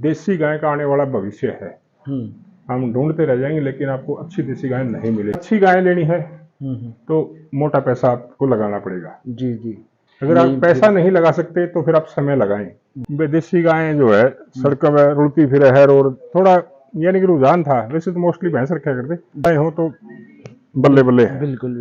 देसी गाय का आने वाला भविष्य है। हम ढूंढते रह जाएंगे लेकिन आपको अच्छी देसी गाय नहीं मिलेगी। अच्छी गाय लेनी है तो मोटा पैसा आपको लगाना पड़ेगा। जी जी। अगर आप पैसा नहीं लगा सकते तो फिर आप समय लगाएं। देसी गायें जो है सड़कों में रुलती फिरे है और थोड़ा यानी कि रुझान था, वैसे तो मोस्टली भैंस रखा करते, गाय हो तो बल्ले बल्ले है। बिल्कुल।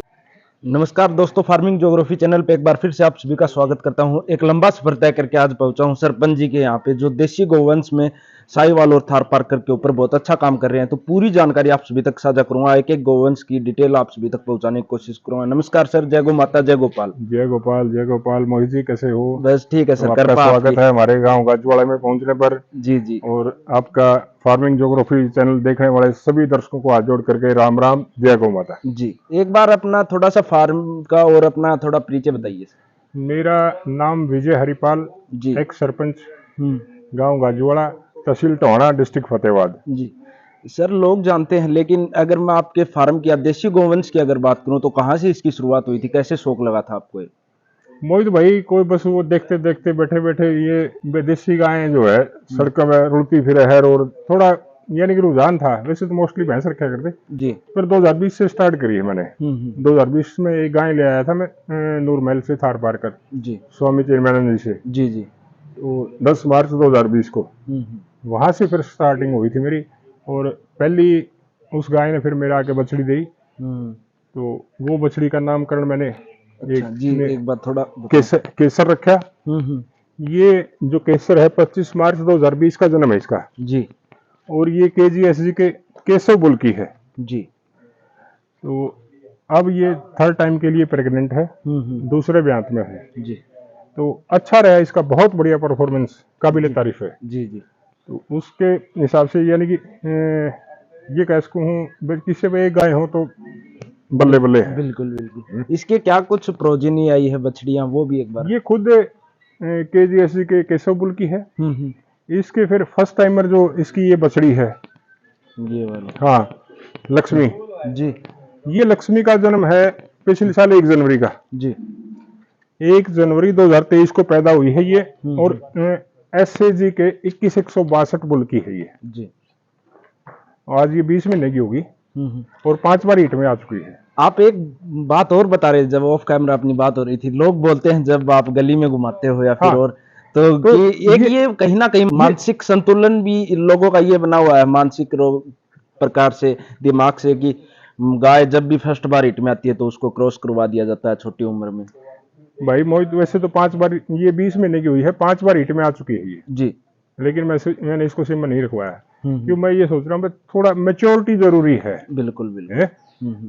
नमस्कार दोस्तों, फार्मिंग ज्योग्राफी चैनल पे एक बार फिर से आप सभी का स्वागत करता हूं। एक लंबा सफर तय करके आज पहुंचा हूं सरपंच जी के यहाँ पे, जो देसी गोवंश में साहिवाल और थारपारकर के ऊपर बहुत अच्छा काम कर रहे हैं। तो पूरी जानकारी आप सभी तक साझा करूंगा, एक एक गोवंश की डिटेल आप सभी तक पहुंचाने की कोशिश करूंगा। नमस्कार सर, जय गो माता, जय गोपाल। जय गोपाल, जय गोपाल। मोहित जी कैसे हो? बस ठीक है सर, आपका कृपा स्वागत है हमारे गांव गाजूवाड़ा में पहुंचने पर। जी जी। और आपका फार्मिंग ज्योग्राफी चैनल देखने वाले सभी दर्शकों को हाथ जोड़ करके राम राम, जय गो माता जी। एक बार अपना थोड़ा सा फार्म का और अपना थोड़ा परिचय बताइए सर। मेरा नाम विजय हरिपाल जी। एक्स सरपंच, गांव गाजूवाड़ा, तहसील टोहाना, डिस्ट्रिक्ट फतेहाबाद। जी सर, लोग जानते हैं लेकिन अगर मैं आपके फार्म की देसी गोवंश की अगर बात करूं तो कहां से इसकी शुरुआत हुई थी, कैसे शौक लगा था आपको? मोहित भाई, कोई बस वो देखते देखते बैठे बैठे ये देसी गायें जो है सड़कों में रुलती फिरे है और थोड़ा यानी कि रुझान था, वैसे तो मोस्टली भैंस रखा करते जी। फिर 2020 से स्टार्ट करी है मैंने। 2020 में एक गाय ले आया था मैं नूरमहल से, थारपारकर जी, स्वामी चिन्मयानंद जी से। जी जी। तो 10 मार्च 2020 को वहां से फिर स्टार्टिंग हुई थी मेरी। और पहली उस गाय ने फिर मेरा आके बछड़ी दी, तो वो बछड़ी का नामकरण मैंने एक बार थोड़ा केसर रखा। ये जो केसर है 25 मार्च 2020 का जन्म है इसका जी। और ये KGSG के केशव बुल की है जी। तो अब ये थर्ड टाइम के लिए प्रेग्नेंट है, दूसरे ब्यांत में है जी। तो अच्छा रहा इसका, बहुत बढ़िया परफॉर्मेंस, काबिल तारीफ है जी जी। तो उसके हिसाब से यानी कि ये कह सकूं हूँ किसी पे एक गाय हो तो बल्ले बल्ले है। बिल्कुल बिल्कुल। इसके क्या कुछ प्रोजेनी आई है बछड़ियां, वो भी एक बार? ये खुद KGSG के केशव बुल की है। इसके फिर फर्स्ट टाइमर जो इसकी ये बछड़ी है, ये वाली, हाँ, लक्ष्मी जी। ये लक्ष्मी का जन्म है पिछले साल 1 जनवरी का जी। 1 जनवरी 2023 को पैदा हुई है ये। और SAG के 2162 बुल की है ये जी। आज ये 20 महीने की होगी और 5 बार हीट में आ चुकी है। आप एक बात और बता रहे, जब ऑफ कैमरा अपनी बात हो रही थी, लोग बोलते हैं जब आप गली में घुमाते हो या फिर हाँ, और तो ये कहीं ना कहीं मानसिक संतुलन भी लोगों का ये बना हुआ है, मानसिक रोग प्रकार से, दिमाग से, कि गाय जब भी फर्स्ट बार हिट में आती है तो उसको क्रॉस करवा दिया जाता है छोटी उम्र में। भाई मोहित, वैसे तो 5 बार, ये 20 महीने की हुई है, 5 बार हिट में आ चुकी है ये जी। लेकिन मैंने इसको सिम में नहीं रखवाया क्योंकि मैं ये सोच रहा हूँ थोड़ा मेच्योरिटी जरूरी है। बिल्कुल बिल्कुल।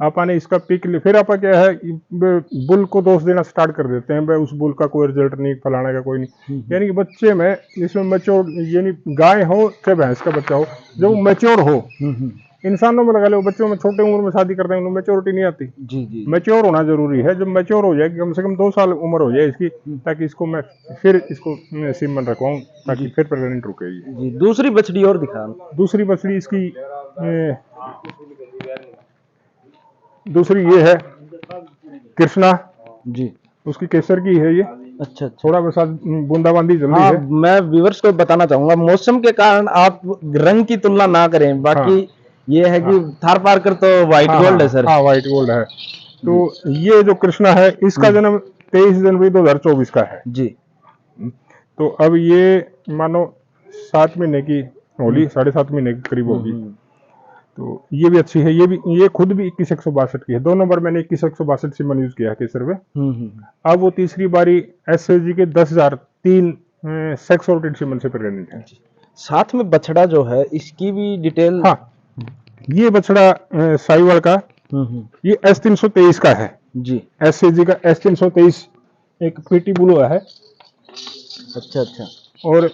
आपा ने इसका पिक लिया, फिर आपा क्या है बुल को दोष देना स्टार्ट कर देते हैं, भाई उस बुल का कोई रिजल्ट नहीं, फलाने का कोई नहीं। यानी कि बच्चे में इसमें मेच्योर, यानी गाय हो चाहे भैंस का बच्चा हो, जब मेच्योर हो, इंसानों में लगा लो, बच्चों में छोटे उम्र में शादी करते हैं उनको मेच्योरिटी नहीं आती जी जी। मेच्योर होना जरूरी है। जब मेच्योर हो जाए, कम से कम 2 साल उम्र हो जाए इसकी, ताकि इसको मैं फिर इसको सीमन रखवाऊं, ताकि फिर प्रेग्नेंट रुकेगी जी। दूसरी बछड़ी और दिखा। दूसरी बछड़ी इसकी दूसरी ये है कृष्णा जी, उसकी केसर की है ये। अच्छा, थोड़ा बरसात बूंदाबांदी चल रही है। मैं व्यूअर्स को बताना चाहूंगा, मौसम के कारण आप रंग की तुलना ना करें, बाकी हाँ, ये है कि थारपारकर तो व्हाइट गोल्ड है सर। हाँ, व्हाइट गोल्ड है। तो ये जो कृष्णा है इसका जन्म 23 जनवरी 2024 का है जी। तो अब ये मानो 7 महीने की होली, 7.5 महीने के करीब होगी। तो ये भी अच्छी है, ये खुद भी 2162 की है। 2 नंबर मैंने 2162 सिमन यूज किया है केसर में। अब वो तीसरी बारी SAG के 10,003 सेक्स ऑर्टेड सिमन से प्रेग्नेंट है। साथ में बछड़ा जो है इसकी भी डिटेल। हाँ, ये बछड़ा साहिवाल का, ये S323 का है जी। SAG का S323 एक पीटी बुल हुआ है। अच्छा अच्छा। और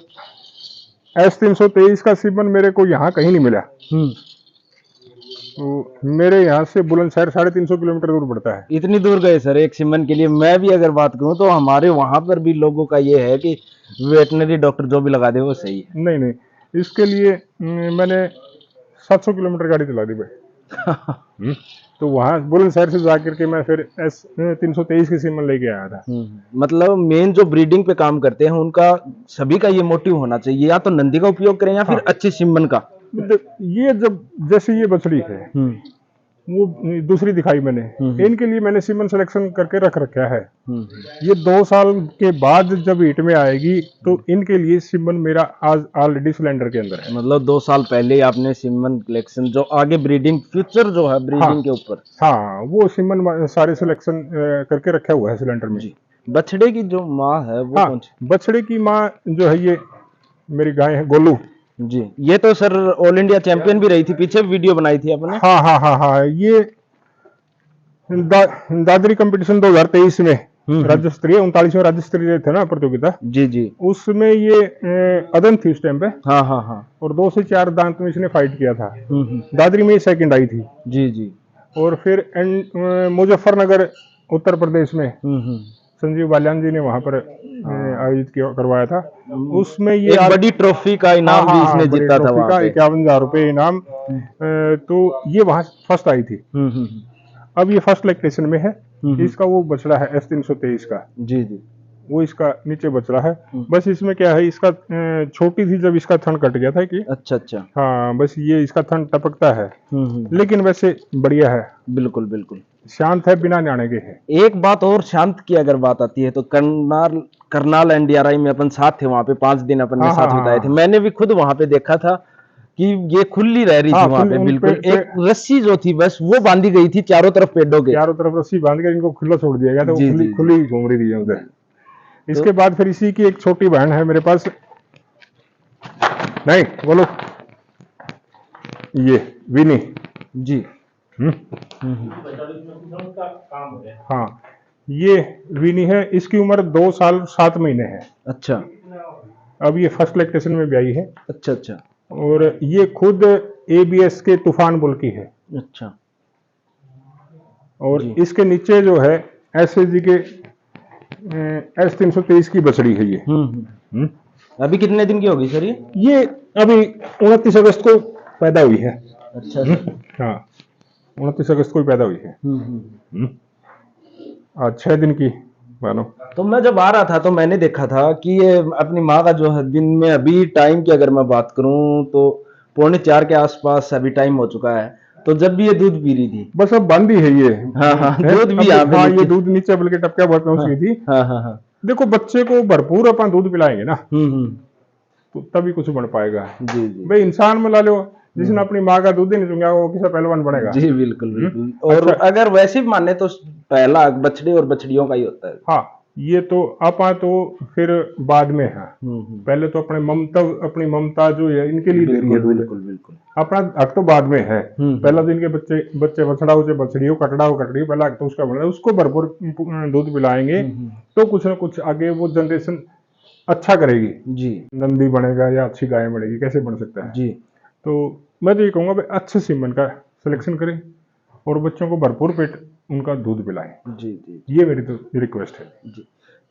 S323 का सिमन मेरे को यहाँ कहीं नहीं मिला। तो मेरे यहाँ से बुलंदशहर 350 किलोमीटर दूर पड़ता है। इतनी दूर गए सर एक सिमन के लिए? मैं भी अगर बात करूं तो हमारे वहां पर भी लोगों का ये है कि वेटनरी डॉक्टर जो भी लगा दे वो सही है। नहीं नहीं, इसके लिए मैंने 700 किलोमीटर गाड़ी चला दी भाई। तो वहाँ बुलंदशहर से जाकर के मैं फिर S323 की सीमन लेके आया था। मतलब मेन जो ब्रीडिंग पे काम करते हैं उनका सभी का ये मोटिव होना चाहिए, या तो नंदी का उपयोग करें या फिर अच्छी सिमन का। ये जब जैसे ये बछड़ी है वो दूसरी दिखाई मैंने, इनके लिए मैंने सीमन सिलेक्शन करके रख रखा है। ये 2 साल के बाद जब हीट में आएगी तो इनके लिए सीमन मेरा आज ऑलरेडी सिलेंडर के अंदर है। मतलब 2 साल पहले ही आपने सीमन कलेक्शन जो आगे ब्रीडिंग फ्यूचर जो है ब्रीडिंग के ऊपर, हाँ वो सीमन सारे सिलेक्शन करके रखा हुआ है सिलेंडर में। बछड़े की जो माँ है वो कौन सी? बछड़े की माँ जो है ये मेरी गाय है गोलू जी। ये तो सर ऑल इंडिया चैंपियन भी रही थी, पीछे वीडियो बनाई थी आपने। हाँ ये दादरी कंपटीशन 2023 में राज्य स्तरीय 39वां राज्य स्तरीय थे ना प्रतियोगिता। जी। उसमें ये अदन थी उस टाइम पे। हाँ। और 2 से 4 दांत में इसने फाइट किया था। दादरी में सेकंड आई थी। जी। और फिर मुजफ्फरनगर उत्तर प्रदेश में संजीव बालियान जी ने वहां पर आयोजित करवाया था। उसमें ये एक बड़ी ट्रॉफी का इनाम भी इसने जीता था वहां पे, 51,000 रुपए इनाम। तो ये वहां फर्स्ट आई थी। अब ये फर्स्ट लैक्टेशन में है। इसका वो बछड़ा है S323 का। जी। वो इसका नीचे बछड़ा है। बस इसमें क्या है, इसका छोटी थी जब इसका थन कट गया था कि अच्छा। हाँ बस ये इसका थन टपकता है। लेकिन वैसे बढ़िया है, बिल्कुल शांत है, बिना न्याणे के है। एक बात और, शांत की अगर बात आती है तो करनाल NDRI में अपन साथ थे, वहां पे 5 दिन अपन ने साथ बिताए थे। मैंने भी खुद वहां पे देखा था कि ये खुली रह रही थी वहां पे, बिल्कुल एक रस्सी जो थी बस वो बांधी गई थी चारों तरफ पेड़ों के, चारों तरफ रस्सी बांध कर इनको खुला छोड़ दिया गया था। खुली घूम रही थी उधर। इसके बाद फिर इसी की एक छोटी बहन है मेरे पास। नहीं बोलो, ये विनी जी। हाँ ये विनी है। इसकी उम्र 2 साल 7 महीने है। अच्छा। अब ये फर्स्ट लैक्टेशन में भी आई है। अच्छा। और ये खुद ABS के तूफान बुल की है। अच्छा। और इसके नीचे जो है SAG के S323 की बछड़ी है ये। अभी कितने दिन की होगी सर ये अभी 29 अगस्त को पैदा हुई है। अच्छा। हाँ 29 अगस्त को पैदा हुई है। आज 6 दिन की मानो। तो मैं जब आ रहा था तो मैंने देखा था कि ये अपनी माँ का जो है दिन में, अभी टाइम की अगर मैं बात करूं तो 3:45 के आसपास अभी टाइम हो चुका है, तो जब भी ये दूध पी रही थी, बस अब बंद ही है ये। हाँ दूध भी यहाँ पे ये दूध नीचे बल्कि टपका बहुत पहुंच गई थी। हाँ। देखो बच्चे को भरपूर अपन दूध पिलाएंगे ना तो तभी कुछ बन पाएगा। जी भाई इंसान में ला लो, जिसने अपनी माँ का दूध ही नहीं चुंगा वो किसा पहलवान बनेगा। जी बिल्कुल। और अच्छा। अगर वैसे भी माने तो पहला बछड़े और बछड़ियों का ही होता है। हाँ ये तो आपा तो फिर बाद में है। पहले तो अपनी ममता जो है इनके लिए दे रही है। बिल्कुल अपना हक तो बाद में है। पहला दिन के बच्चे बछड़ा हो बछड़ियों कटड़ा हो कटड़ी, पहला हक तो उसका बना, उसको भरपूर दूध पिलाएंगे तो कुछ ना कुछ आगे वो जनरेशन अच्छा करेगी। जी नंदी बनेगा या अच्छी गाय बनेगी, कैसे बन सकता है। जी तो मैं तो ये कहूँगा भाई अच्छे सीमन का सिलेक्शन करें और बच्चों को भरपूर पेट उनका दूध पिलाएं। जी ये मेरी तो रिक्वेस्ट है। जी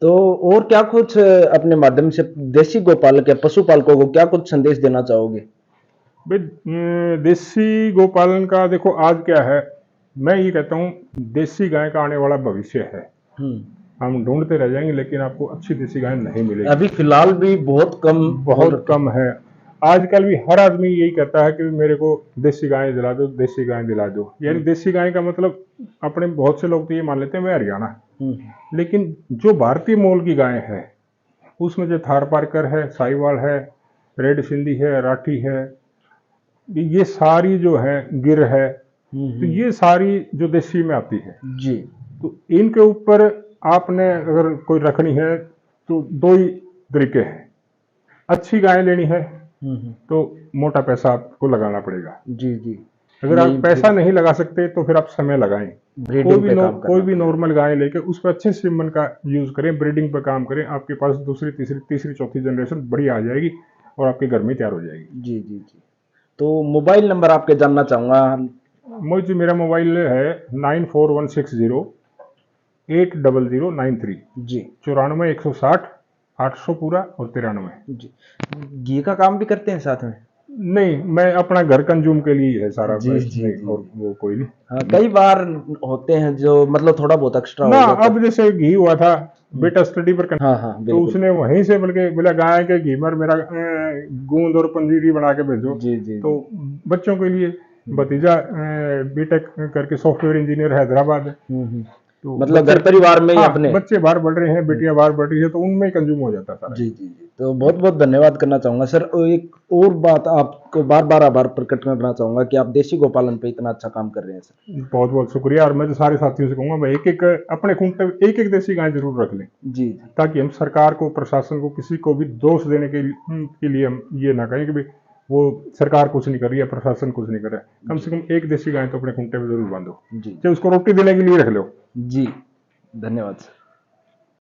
तो और क्या कुछ अपने माध्यम से देसी गोपालक या पशुपालकों को क्या कुछ संदेश देना चाहोगे? भाई देसी गोपालन का देखो आज क्या है, मैं ये कहता हूँ देसी गाय का आने वाला भविष्य है। हम ढूंढते रह जाएंगे लेकिन आपको अच्छी देसी गाय नहीं मिलेगी। अभी फिलहाल भी बहुत कम है। आजकल भी हर आदमी यही कहता है कि मेरे को देसी गाय दिला दो, देसी गाय दिला दो। यानी देसी गाय का मतलब अपने बहुत से लोग तो ये मान लेते हैं मैं हरियाणा, लेकिन जो भारतीय मूल की गाय है उसमें जो थार पारकर है, साहिवाल है, रेड सिंधी है, राठी है, ये सारी जो है गिर है, तो ये सारी जो देसी में आती है। जी तो इनके ऊपर आपने अगर कोई रखनी है तो 2 ही तरीके हैं। अच्छी गाय लेनी है तो मोटा पैसा आपको लगाना पड़ेगा। जी अगर आप पैसा नहीं लगा सकते तो फिर आप समय लगाएं। कोई भी नॉर्मल गाय लेके उस पर अच्छे सीमन का यूज करें, ब्रीडिंग पर काम करें। आपके पास दूसरी तीसरी चौथी जनरेशन बढ़िया आ जाएगी और आपके घर में तैयार हो जाएगी। जी तो मोबाइल नंबर आपके जानना चाहूंगा। मोहित जी मेरा मोबाइल है 94160 80093। जी 94 160 800 पूरा और 93। जी घी का काम भी करते हैं साथ में? नहीं, मैं अपना घर कंज्यूम के लिए ही है सारा, जी, बस जी, नहीं, जी। और वो कोई नहीं। हाँ, कई बार होते हैं जो मतलब थोड़ा बहुत एक्स्ट्रा ना, हो जाता है। अब जैसे घी हुआ था, बेटा स्टडी पर हाँ, हाँ, तो बिल्कुल। उसने वहीं से बल्कि बोला गाय के घी पर मेरा गूंद और पंजीरी बना के भेजो। जी, जी, तो जी। बच्चों के लिए भतीजा बीटेक करके सॉफ्टवेयर इंजीनियर हैदराबाद है। हुँ। तो मतलब बच्चे, घर परिवार में ही हाँ, अपने। बच्चे बाहर बढ़ रहे हैं, बेटियां बाहर बढ़ रही है, तो उनमें ही कंज्यूम हो जाता सारा। जी, जी, जी। तो बहुत-बहुत धन्यवाद करना चाहूँगा सर। एक और बात आपको बार-बार आभार प्रकट करना चाहूँगा कि आप देशी गोपालन पे इतना अच्छा काम कर रहे हैं सर। बहुत बहुत शुक्रिया, और मैं तो सारे साथियों से कहूंगा भाई, एक एक अपने खूंटे में एक एक देसी गाय जरूर रख लें, जी, जी। ताकि हम सरकार को, प्रशासन को, किसी को भी दोष देने के लिए हम ये ना कहें कि भाई वो सरकार कुछ नहीं कर रही है, प्रशासन कुछ नहीं कर रहा है। कम से कम एक देसी गाय तो अपने खूंटे में जरूर बांधो, जी, चाहे उसको रोटी देने के लिए रख लो। जी। धन्यवाद सर।